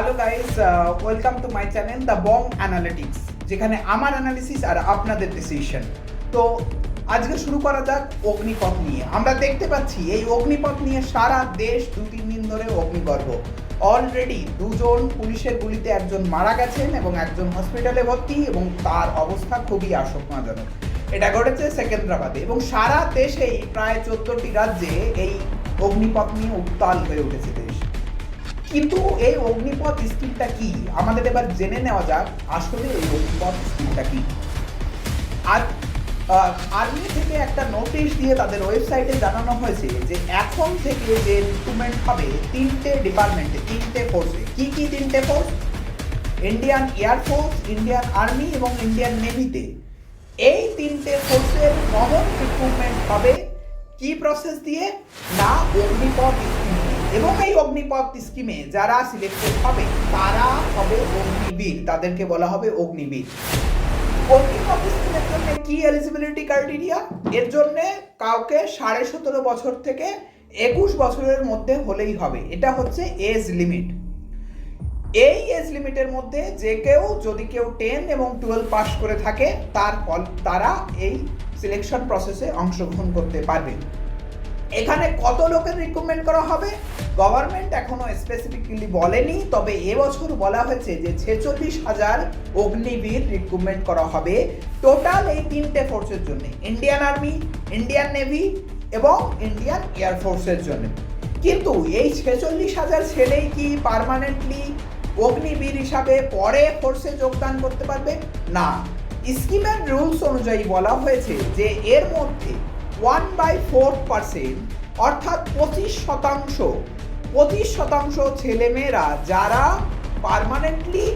Hello guys, welcome to my channel the Bong analytics, যেখানে আমার analysis আর আপনাদের decision. তো আজকে শুরু করা যাক অগ্নিপথ নিয়ে। আমরা দেখতে পাচ্ছি এই অগ্নিপথ নিয়ে সারা দেশ 2-3 দিন ধরে অগ্নিগর্ভ। অলরেডি দুজন পুলিশের গুলিতে একজন মারা গেছেন এবং একজন হসপিটালে ভর্তি, এবং তার অবস্থা খুবই আশঙ্কাজনক। এটা ঘটেছে সেকেন্দ্রাবাদে, এবং সারা দেশেই প্রায় 14টি রাজ্যে এই অগ্নিপথ নিয়ে উত্তাল হয়ে উঠেছে দেশ। কিন্তু এই অগ্নিপথ স্কিমটা কি, আমাদের এবার জেনে নেওয়া যাক আসলে এই অগ্নিপথ স্কিমটা কি। আর আর্মি থেকে একটা নোটিশ দিয়ে তাদের ওয়েবসাইটে জানানো হয়েছে যে এখন থেকে যে রিক্রুটমেন্ট হবে 3টে ডিপার্টমেন্টে, 3টে ফোর্সে। কি কি 3টে force? Indian air force, Indian army এবং ইন্ডিয়ান নেভিতে। এই 3টে ফোর্সের কমন রিক্রুটমেন্ট হবে কি প্রসেস দিয়ে? না, অগ্নিপথ স্কিম। এবং এই অগ্নিপথ স্কিমে যারা সিলেক্টেড হবে তারা হবে অগ্নিবীর, তাদেরকে বলা হবে অগ্নিবীর। অগ্নিপথ স্কিমের জন্য কি এলিজিবিলিটি ক্রাইটেরিয়া? এর জন্য কাউকে 17.5 বছর থেকে 21 বছরের মধ্যে হলেই হবে। এটা হচ্ছে এজ লিমিট। এই এজ লিমিটের মধ্যে যে কেউ, যদি কেউ 10 এবং 12 পাস করে থাকে, তারা এই সিলেকশন প্রসেসে অংশগ্রহণ করতে পারবে। এখানে কত লোকের রিক্রুটমেন্ট করা হবে গভর্নমেন্ট এখনো স্পেসিফিক্যালি বলেনি, তবে এবছর বলা হয়েছে যে 46,000 অগ্নিবীর রিক্রুটমেন্ট করা হবে টোটাল এই 3টে ফোর্সের জন্য, ইন্ডিয়ান আর্মি, ইন্ডিয়ান নেভি এবং ইন্ডিয়ান এয়ারফোর্সের জন্য। কিন্তু এই 46,000 ছেলেই কি পার্মানেন্টলি অগ্নিবীর হিসাবে পরে ফোর্সে যোগদান করতে পারবে? না। স্কিমের রুলস অনুযায়ী বলা হয়েছে যে এর মধ্যে 1/4% অর্থাৎ 25% ছেলেমেয়েরা যারা পার্মানেন্টলি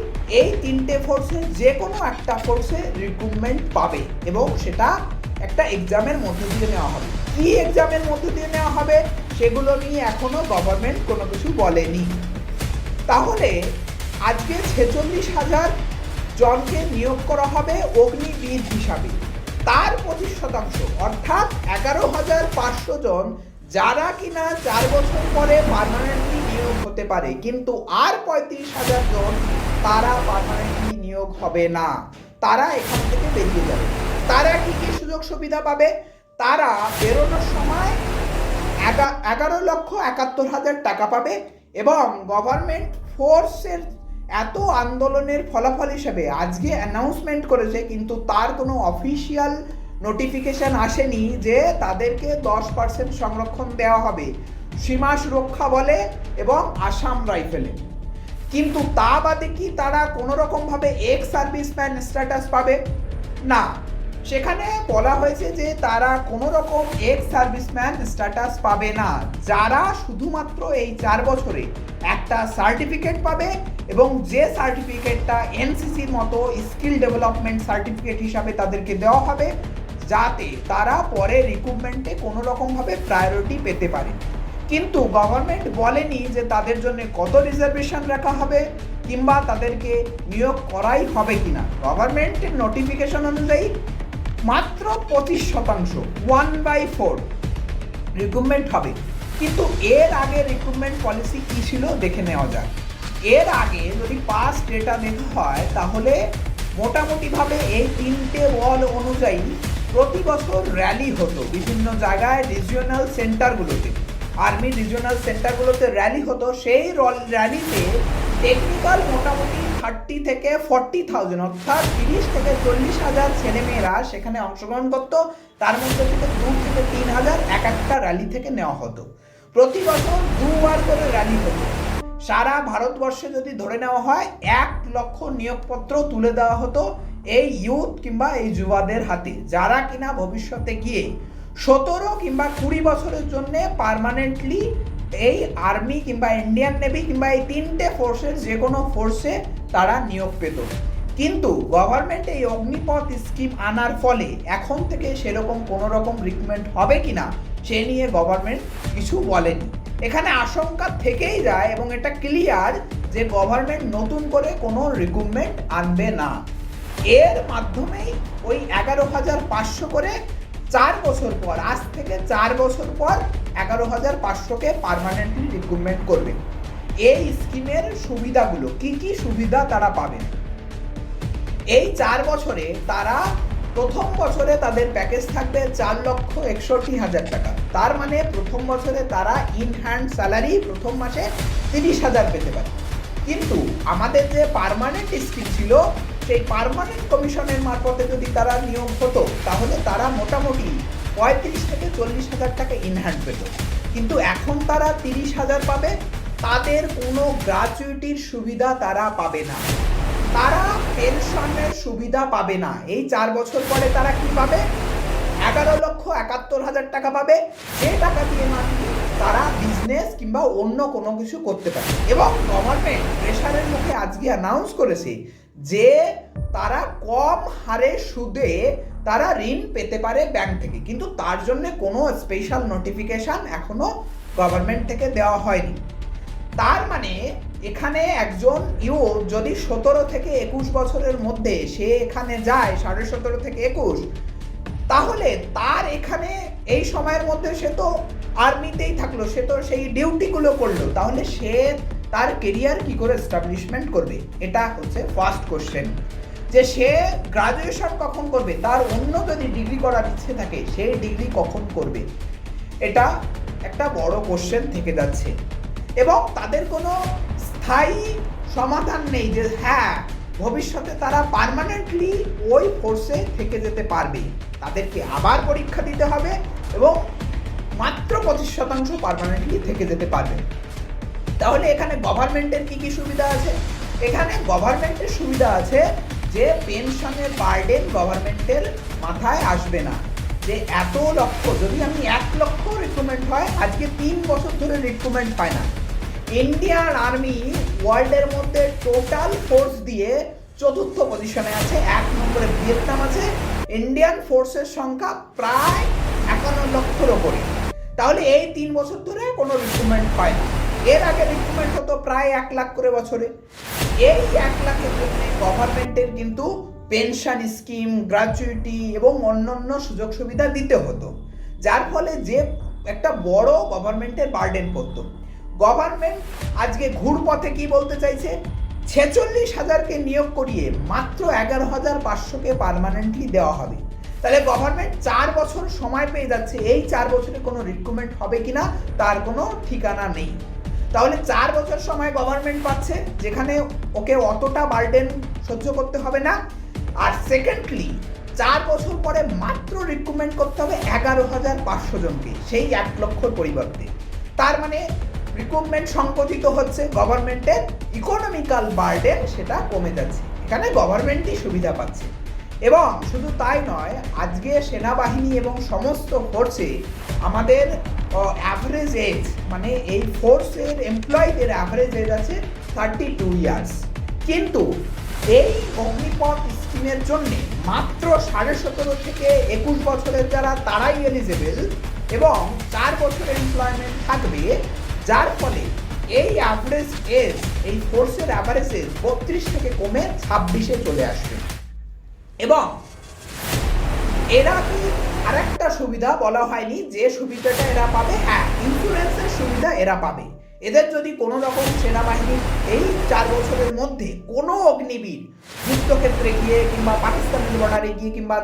এই 3টে ফোর্সে যে কোনো একটা ফোর্সে রিক্রুটমেন্ট পাবে, এবং সেটা একটা এক্সামের মধ্যে দিয়ে নেওয়া হবে। কি এক্সামের মধ্যে দিয়ে নেওয়া হবে সেগুলো নিয়ে এখনো গভর্নমেন্ট কোনো কিছু বলেনি। তাহলে আজকে 46,000 জনকে নিয়োগ করা হবে অগ্নিবীর হিসাবে। তার 25% অর্থাৎ 11,500 জন যারা কিনা 4 বছর পরে পার্মানেন্টলি নিয়োগ হতে পারে, কিন্তু আর 35,000 জন তারা পার্মানেন্টলি নিয়োগ হবে না, তারা এখান থেকে বেরিয়ে যাবে। তারা কি কি সুযোগ সুবিধা পাবে? তারা বেরোনোর সময় 11,71,000 টাকা পাবে, এবং গভর্নমেন্ট ফোর্সের এত আন্দোলনের ফলাফল হিসেবে আজকে অ্যানাউন্সমেন্ট করেছে, কিন্তু তার কোনো অফিসিয়াল নোটিফিকেশন আসেনি যে তাদেরকে 10% সংরক্ষণ দেওয়া হবে সীমা সুরক্ষা বলে এবং আসাম রাইফেলে। কিন্তু তা বাদে কি তারা কোনো রকমভাবে এক্স সার্ভিসম্যান স্ট্যাটাস পাবে? না। সেখানে বলা হয়েছে যে তারা কোনো রকম এক্স সার্ভিসম্যান স্ট্যাটাস পাবে না, যারা শুধুমাত্র এই 4 বছরে একটা সার্টিফিকেট পাবে, এবং যে সার্টিফিকেটটা এনসিসির মতো স্কিল ডেভেলপমেন্ট সার্টিফিকেট হিসাবে তাদেরকে দেওয়া হবে, যাতে তারা পরে রিক্রুটমেন্টে কোনো রকমভাবে প্রায়োরিটি পেতে পারে। কিন্তু গভর্নমেন্ট বলেনি যে তাদের জন্য কত রিজার্ভেশন রাখা হবে কিংবা তাদেরকে নিয়োগ করাই হবে কিনা। গভর্নমেন্টের নোটিফিকেশন অনুযায়ী মাত্র 25%, 1/4 রিক্রুটমেন্ট হবে। কিন্তু এর আগে রিক্রুটমেন্ট পলিসি কী ছিল দেখে নেওয়া যাক। এর আগে যদি পাস্ট ডেটা দেখা হয় তাহলে মোটামুটিভাবে এই 3টে ওয়াল অনুযায়ী প্রতি বছর র্যালি হতো বিভিন্ন জায়গায়, রিজিওনাল সেন্টারগুলোতে, আর্মি রিজিওনাল সেন্টারগুলোতে র্যালি হতো। সেই র্যালিতে টেকনিক্যাল মোটামুটি 30 থেকে 40,000 অর্থাৎ 30 থেকে 40,000 ছেলেমেয়েরা সেখানে অংশগ্রহণ করত। তার মধ্যে থেকে 2 থেকে 3,000 এক একটা র্যালি থেকে নেওয়া হতো। প্রতি বছর 2বার করে র্যালি হতো। সারা ভারতবর্ষে যদি ধরে নেওয়া হয় 1 লক্ষ নিয়োগপত্র তুলে দেওয়া হতো এই ইউথ কিংবা এই যুবাদের হাতে, যারা কিনা ভবিষ্যতে গিয়ে 17 কিংবা 20 বছরের জন্য পার্মানেন্টলি এই আর্মি কিংবা ইন্ডিয়ান নেভি কিংবা এই 3টে ফোর্সের যে কোনো ফোর্সে তারা নিয়োগ পেত। কিন্তু গভর্নমেন্ট এই অগ্নিপথ স্কিম আনার ফলে এখন থেকে সেরকম কোনো রকম রিক্রুটমেন্ট হবে কিনা সে নিয়ে গভর্নমেন্ট কিছু বলেনি। এখানে আশঙ্কা থেকেই যায়, এবং এটা ক্লিয়ার যে গভর্নমেন্ট নতুন করে কোনো রিক্রুটমেন্ট আনবে না। এর মাধ্যমেই ওই 11,500 করে 4 বছর পর, আজ থেকে 4 বছর পর 11,500কে পার্মানেন্টলি রিক্রুটমেন্ট করবে। এই স্কিমের সুবিধাগুলো কি কি সুবিধা তারা পাবেন। এই 4 বছরে তারা প্রথম বছরে তাদের প্যাকেজ থাকবে 4,61,000 টাকা। তার মানে প্রথম বছরে তারা ইন হ্যান্ড স্যালারি প্রথম মাসে 30,000 পেতে পারে। কিন্তু আমাদের যে পার্মানেন্ট স্কিম ছিল, সেই পার্মানেন্ট কমিশনের মারফতে যদি তারা নিয়োগ হতো তাহলে তারা মোটামুটি 35 থেকে 40,000 টাকা ইন হ্যান্ড পেত। কিন্তু এখন তারা 30,000 পাবে, তাদের কোনো গ্র্যাচুইটির সুবিধা তারা পাবে না, তারা পেনশনের সুবিধা পাবে না। এই 4 বছর পরে তারা কি পাবে? 11,71,000 টাকা পাবে, যে টাকা দিয়ে মাত্র তারা বিজনেস কিংবা অন্য কোনো কিছু করতে পারে। এবং গভর্নমেন্ট প্রেশারের মুখে আজকে অ্যানাউন্স করেছে যে তারা কম হারে সুদে তারা ঋণ পেতে পারে ব্যাংক থেকে, কিন্তু তার জন্য কোনো স্পেশাল নোটিফিকেশন এখনো গভর্নমেন্ট থেকে দেওয়া হয়নি। তার মানে এখানে একজন যদি 17 থেকে 21 বছরের মধ্যে সে এখানে যায়, 17.5 থেকে 21, তাহলে তার এখানে এই সময়ের মধ্যে সে তো আর্মিতেই থাকলো, সে তো সেই ডিউটিগুলো করলো, তাহলে সে তার কেরিয়ার কি করে এস্টাবলিশমেন্ট করবে? এটা হচ্ছে ফার্স্ট কোশ্চেন, যে সে গ্রাজুয়েশন কখন করবে, তার অন্য যদি ডিগ্রি করার ইচ্ছে থাকে সেই ডিগ্রি কখন করবে, এটা একটা বড় কোশ্চেন থেকে যাচ্ছে। এবং তাদের কোনো স্থায়ী সমাধান নেই যে হ্যাঁ ভবিষ্যতে তারা পার্মানেন্টলি ওই ফোর্সে থেকে যেতে পারবে। তাদেরকে আবার পরীক্ষা দিতে হবে এবং মাত্র 25% পার্মানেন্টলি থেকে যেতে পারবে। তাহলে এখানে গভর্নমেন্টের কি কি সুবিধা আছে? এখানে গভর্নমেন্টের সুবিধা আছে যে পেনশনের বার্ডেন গভর্নমেন্টের মাথায় আসবে না, যে এত লক্ষ, যদি আমি 1 লক্ষ রিক্রুটমেন্ট হয়, আজকে 3 বছর ধরে রিক্রুটমেন্ট পায় না। ইন্ডিয়ান আর্মি ওয়ার্ল্ডের মধ্যে টোটাল ফোর্স দিয়ে 4র্থ পজিশনে আছে, 1 নম্বরে ভিয়েতনাম আছে। ইন্ডিয়ান ফোর্সের সংখ্যা প্রায় 51 লক্ষের ওপরে। তাহলে এই 3 বছর ধরে কোনো রিক্রুটমেন্ট হয় না। এর আগে রিক্রুটমেন্ট হতো প্রায় 1 লাখ করে বছরে। এই 1 লাখের জন্য গভর্নমেন্টের কিন্তু পেনশন স্কিম, গ্র্যাচুইটি এবং অন্যান্য সুযোগ সুবিধা দিতে হতো, যার ফলে যে একটা বড় গভর্নমেন্টের বার্ডেন পড়তো। গভর্নমেন্ট আজকে ঘুরপথে কি বলতে চাইছে? 46,000কে নিয়োগ করিয়ে মাত্র 11,500কে পার্মানেন্টলি দেওয়া হবে। তাহলে গভর্নমেন্ট 4 বছর সময় পেয়ে যাচ্ছে, এই 4 বছরে কোনো রিক্রুটমেন্ট হবে কিনা তার কোনো ঠিকানা নেই। তাহলে 4 বছর সময় গভর্নমেন্ট পাচ্ছে, যেখানে ওকে অতটা বার্ডেন সহ্য করতে হবে না। আর সেকেন্ডলি 4 বছর পরে মাত্র রিক্রুটমেন্ট করতে হবে 11,500 জনকে, সেই 1 লক্ষর পরিবর্তে। তার মানে রিক্রুটমেন্ট সংকুচিত হচ্ছে, গভর্নমেন্টের ইকোনমিক্যাল বার্ডেন সেটা কমে যাচ্ছে, এখানে গভর্নমেন্টই সুবিধা পাচ্ছে। এবং শুধু তাই নয়, আজকে সেনাবাহিনী এবং সমস্ত ফোর্সে আমাদের অ্যাভারেজ এজ, মানে এই ফোর্সের এমপ্লয়ীদের অ্যাভারেজ এজ আছে 32 ইয়ার্স, কিন্তু এই অগ্নিপথ স্কিমের জন্য মাত্র 17.5 থেকে 21 বছরের যারা, তারাই এলিজেবল এবং 4 বছরের এমপ্লয়মেন্ট থাকবে, যার ফলে এই অ্যাভারেজ এজ, এই ফোর্সের অ্যাভারেজ এজ 32 থেকে কমে 26-এ চলে আসবে। এবং এরা কি আরেকটা সুবিধা বলা হয়নি, যে সুবিধাটা এরা পাবে, হ্যাঁ ইন্স্যুরেন্সের সুবিধা এরা পাবে। এদের যদি কোনো রকম সেনাবাহিনী এই 4 বছরের মধ্যে কোনো অগ্নিবীর যুদ্ধক্ষেত্রে গিয়ে কিংবা পাকিস্তানের বর্ডারে গিয়ে কিংবা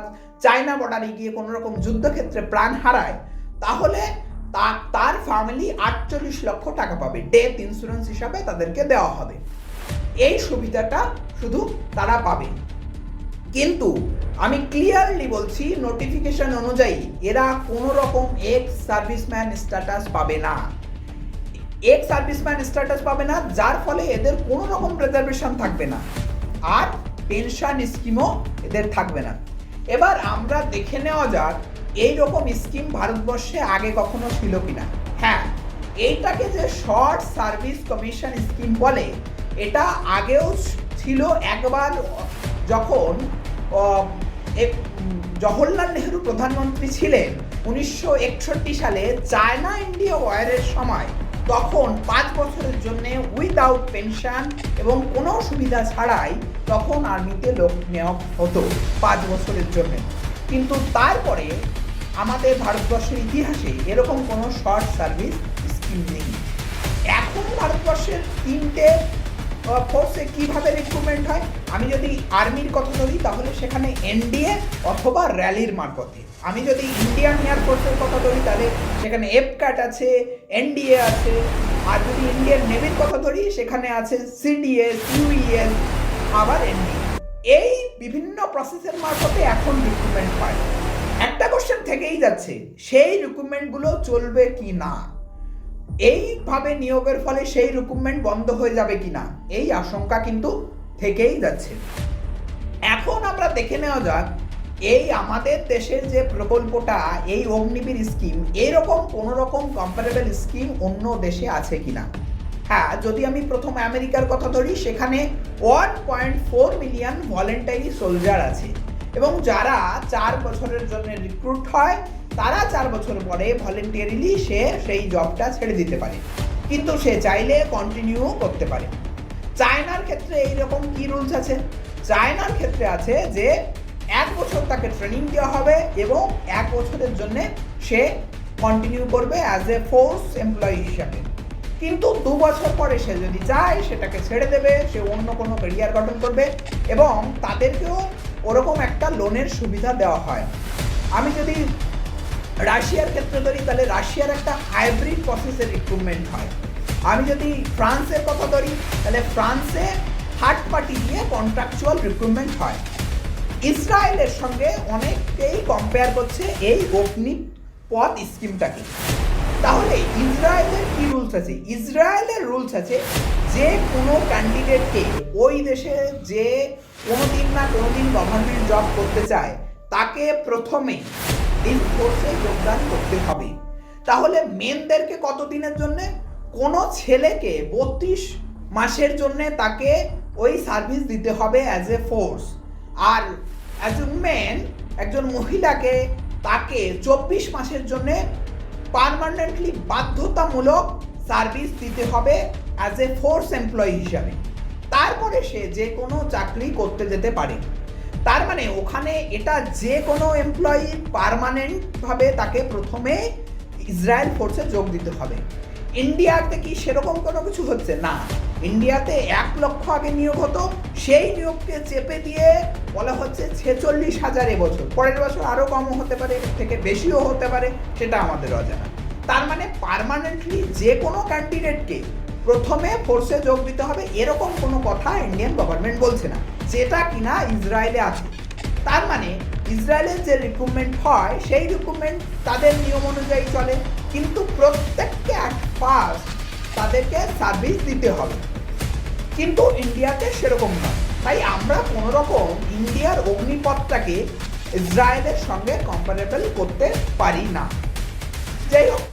চায়না বর্ডারে গিয়ে কোনো রকম যুদ্ধক্ষেত্রে প্রাণ হারায়, তাহলে তার ফ্যামিলি 48 লক্ষ টাকা পাবে, ডেথ ইন্স্যুরেন্স হিসাবে তাদেরকে দেওয়া হবে। এই সুবিধাটা শুধু তারা পাবে। কিন্তু আমি ক্লিয়ারলি বলছি, নোটিফিকেশন অনুযায়ী এরা কোনো রকম এক্স সার্ভিসম্যান স্ট্যাটাস পাবে না, এক্স সার্ভিসম্যান স্ট্যাটাস পাবে না, যার ফলে এদের কোনো রকম রিজার্ভেশন থাকবে না, আর পেনশন স্কিমও এদের থাকবে না। এবার আমরা দেখে নেওয়া যাক এই রকম স্কিম ভারতবর্ষে আগে কখনো ছিল কিনা। হ্যাঁ, এইটাকে যে শর্ট সার্ভিস কমিশন স্কিম বলে, এটা আগেও ছিল একবার, যখন জওহরলাল নেহরু প্রধানমন্ত্রী ছিলেন 1961 সালে চায়না ইন্ডিয়া ওয়ারের সময়। তখন 5 বছরের জন্য উইদাউট পেনশন এবং কোনো সুবিধা ছাড়াই তখন আর্মিতে লোক নেওয়া হতো 5 বছরের জন্য। কিন্তু তারপরে আমাদের ভারতবর্ষের ইতিহাসে এরকম কোনো শর্ট সার্ভিস স্কিম নেই। এখন ভারতবর্ষের 3টে ফোর্সে কিভাবে রিক্রুটমেন্ট হয়, আমি যদি আর্মির কথা ধরি তাহলে সেখানে এনডিএ অথবা র্যালির মারফতে। আমি যদি ইন্ডিয়ান এয়ার ফোর্সের কথা ধরি তাহলে সেখানে এফক্যাট আছে, এনডিএ আছে। আর যদি ইন্ডিয়ান নেভির কথা ধরি সেখানে আছে সিডিএস, ইউইএল, আবার এনডিএ। এই বিভিন্ন প্রসেসের মারফতে এখন রিক্রুটমেন্ট হয়। একটা কোশ্চেন থেকেই যাচ্ছে, সেই রিক্রুটমেন্টগুলো চলবে কি না, এইভাবে নিয়োগের ফলে সেই রিক্রুটমেন্ট বন্ধ হয়ে যাবে কিনা, এই আশঙ্কা কিন্তু থেকেই যাচ্ছে। এখন আমরা দেখে নেওয়া যাক এই আমাদের দেশের যে প্রকল্পটা, এই অগ্নিবীর স্কিম, এরকম কোনো রকম কম্পারেবল স্কিম অন্য দেশে আছে কিনা। হ্যাঁ, যদি আমি প্রথম আমেরিকার কথা ধরি সেখানে 1.4 মিলিয়ন ভলেন্টারি সোলজার আছে এবং যারা 4 বছরের জন্য রিক্রুট হয় তারা 4 বছর পরে ভলেন্টারিলি সে সেই জবটা ছেড়ে দিতে পারে, কিন্তু সে চাইলে কন্টিনিউ করতে পারে। চায়নার ক্ষেত্রে এইরকম কি রুলস আছে? চায়নার ক্ষেত্রে আছে যে 1 বছর তাকে ট্রেনিং দেওয়া হবে এবং 1 বছরের জন্য সে কন্টিনিউ করবে অ্যাজ এ ফোর্স এমপ্লয়ি হিসাবে, কিন্তু 2 বছর পরে সে যদি চায় সেটাকে ছেড়ে দেবে, সে অন্য কোনো ক্যারিয়ার গঠন করবে এবং তাদেরকেও ওরকম একটা লোনের সুবিধা দেওয়া হয়। আমি যদি রাশিয়ার ক্ষেত্রে ধরি তাহলে রাশিয়ার একটা হাইব্রিড প্রসেসের রিক্রুটমেন্ট হয়। আমি যদি ফ্রান্সের কথা ধরি তাহলে ফ্রান্সে থার্ড পার্টি দিয়ে কন্ট্রাকচুয়াল রিক্রুটমেন্ট হয়। ইসরায়েলের সঙ্গে অনেকেই কম্পেয়ার করছে এই অগ্নিপথ স্কিমটাকে। তাহলে ইসরায়েলের কি রুলস আছে? ইসরায়েলের রুলস আছে যে কোনো ক্যান্ডিডেটকে ওই দেশে যে কোনোদিন না কোনোদিন গভর্নমেন্ট জব করতে চায় তাকে প্রথমে এই ফোর্সে যোগদান করতে হবে। তাহলে মেনদেরকে কতদিনের জন্যে? কোনো ছেলেকে 32 মাসের জন্যে তাকে ওই সার্ভিস দিতে হবে অ্যাজ এ ফোর্স, আর একজন মেন, একজন মহিলাকে তাকে 24 মাসের জন্যে পার্মানেন্টলি বাধ্যতামূলক সার্ভিস দিতে হবে অ্যাজ এ ফোর্স এমপ্লয়ি হিসাবে। তারপরে সে যে কোনো চাকরি করতে যেতে পারে। তার মানে ওখানে এটা যে কোনো এমপ্লয়ি পার্মানেন্টভাবে তাকে প্রথমে ইসরায়েল ফোর্সে যোগ দিতে হবে। ইন্ডিয়াতে কি সেরকম কোনো কিছু হচ্ছে না। ইন্ডিয়াতে 1 লক্ষ আগে নিয়োগ হতো, সেই নিয়োগকে চেপে দিয়ে বলা হচ্ছে 46,000 এবছর, পরের বছর আরও কমও হতে পারে, এর থেকে বেশিও হতে পারে, সেটা আমাদের অজানা। তার মানে পার্মানেন্টলি যে কোনো ক্যান্ডিডেটকে প্রথমে ফোর্সে যোগ দিতে হবে এরকম কোনো কথা ইন্ডিয়ান গভর্নমেন্ট বলছে না, যেটা কিনা ইসরায়েলে আছে। তার মানে ইসরায়েলের যে রিক্রুটমেন্ট হয় সেই রিক্রুটমেন্ট তাদের নিয়ম অনুযায়ী চলে, কিন্তু প্রত্যেককে অ্যাট ফার্স্ট তাদেরকে সার্ভিস দিতে হবে, কিন্তু ইন্ডিয়াতে সেরকম নয়। তাই আমরা কোনো রকম ইন্ডিয়ার অগ্নিপথটাকে ইসরায়েলের সঙ্গে কম্পারেবল করতে পারি না। যাই হোক,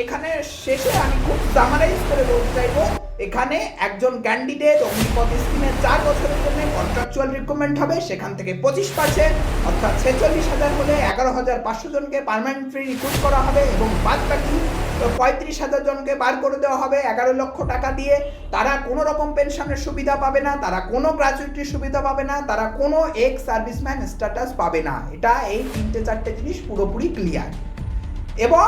এখানে শেষে আমি খুব সামারাইজ করে বলতে চাইবো, এখানে একজন ক্যান্ডিডেট অগ্নিপথ স্কিমে 4 বছরের জন্য কন্ট্রাকচুয়াল রিক্রুটমেন্ট হবে, সেখান থেকে 25% অর্থাৎ 46,000 হলে 11,500 জনকে পার্মানেন্টলি রিক্রুট করা হবে এবং বাদ বাকি 35,000 জনকে বার করে দেওয়া হবে 11 লক্ষ টাকা দিয়ে। তারা কোনো রকম পেনশনের সুবিধা পাবে না, তারা কোনো গ্র্যাচুইটির সুবিধা পাবে না, তারা কোনো এক্স সার্ভিসম্যান স্ট্যাটাস পাবে না। এটা এই 3-4টে জিনিস পুরোপুরি ক্লিয়ার এবং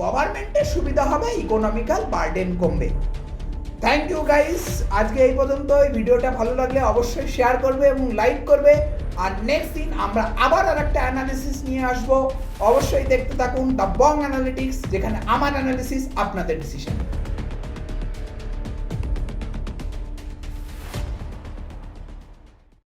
গভর্নমেন্টের সুবিধা হবে, ইকোনমিক্যাল বার্ডেন কমবে। থ্যাংক ইউ গাইস, আজকে এই পর্যন্ত। এই ভিডিওটা ভালো লাগলে অবশ্যই শেয়ার করবে এবং লাইক করবে। আর নেক্সট দিন আমরা আবার আরেকটা অ্যানালিসিস নিয়ে আসবো, অবশ্যই দেখতে থাকুন দ্য বং অ্যানালিটিক্স, যেখানে আমার অ্যানালিসিস আপনাদের ডিসিশন।